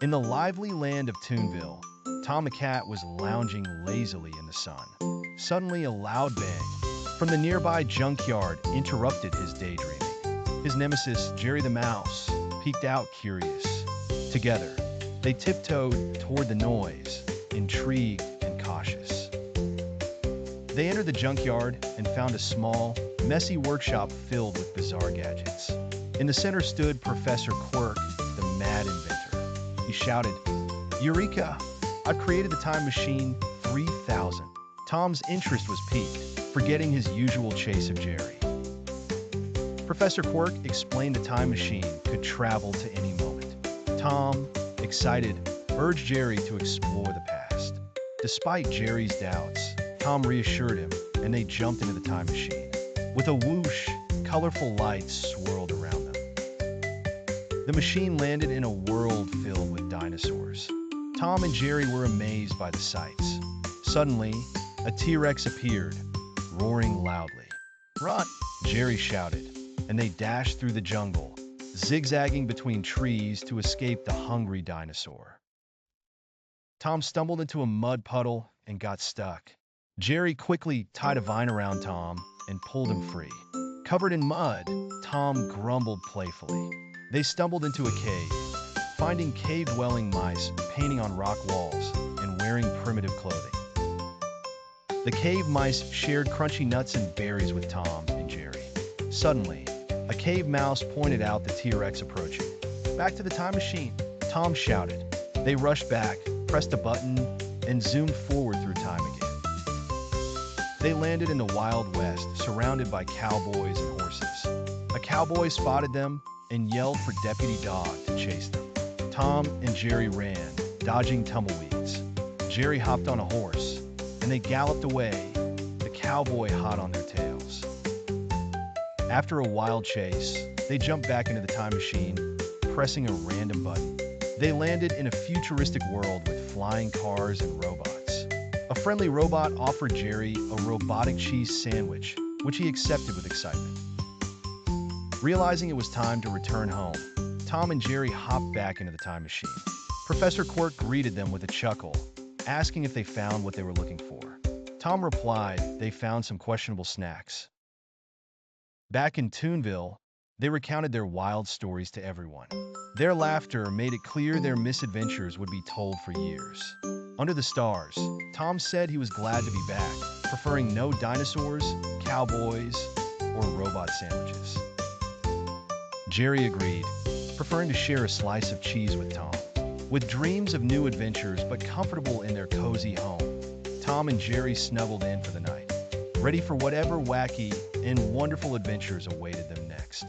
In the lively land of Toonville, Tom the cat was lounging lazily in the sun. Suddenly, a loud bang from the nearby junkyard interrupted his daydreaming. His nemesis, Jerry the mouse, peeked out curious. Together, they tiptoed toward the noise, intrigued and cautious. They entered the junkyard and found a small, messy workshop filled with bizarre gadgets. In the center stood Professor Quirk, the mad inventor. He shouted, "Eureka! I've created the time machine 3000. Tom's interest was piqued, forgetting his usual chase of Jerry. Professor Quirk explained the time machine could travel to any moment. Tom, excited, urged Jerry to explore the past. Despite Jerry's doubts, Tom reassured him, and they jumped into the time machine. With a whoosh, colorful lights swirled around them. The machine landed in a world filled with dinosaurs. Tom and Jerry were amazed by the sights. Suddenly, a T-Rex appeared, roaring loudly. "Run!" Jerry shouted, and they dashed through the jungle, zigzagging between trees to escape the hungry dinosaur. Tom stumbled into a mud puddle and got stuck. Jerry quickly tied a vine around Tom and pulled him free. Covered in mud, Tom grumbled playfully. They stumbled into a cave, finding cave-dwelling mice painting on rock walls and wearing primitive clothing. The cave mice shared crunchy nuts and berries with Tom and Jerry. Suddenly, a cave mouse pointed out the T-Rex approaching. "Back to the time machine!" Tom shouted. They rushed back, pressed a button, and zoomed forward through time again. They landed in the Wild West, surrounded by cowboys and horses. A cowboy spotted them and yelled for Deputy Dog to chase them. Tom and Jerry ran, dodging tumbleweeds. Jerry hopped on a horse, and they galloped away, the cowboy hot on their tails. After a wild chase, they jumped back into the time machine, pressing a random button. They landed in a futuristic world with flying cars and robots. A friendly robot offered Jerry a robotic cheese sandwich, which he accepted with excitement. Realizing it was time to return home, Tom and Jerry hopped back into the time machine. Professor Quirk greeted them with a chuckle, asking if they found what they were looking for. Tom replied they found some questionable snacks. Back in Toonville, they recounted their wild stories to everyone. Their laughter made it clear their misadventures would be told for years. Under the stars, Tom said he was glad to be back, preferring no dinosaurs, cowboys, or robot sandwiches. Jerry agreed, preferring to share a slice of cheese with Tom. With dreams of new adventures but comfortable in their cozy home, Tom and Jerry snuggled in for the night, ready for whatever wacky and wonderful adventures awaited them next.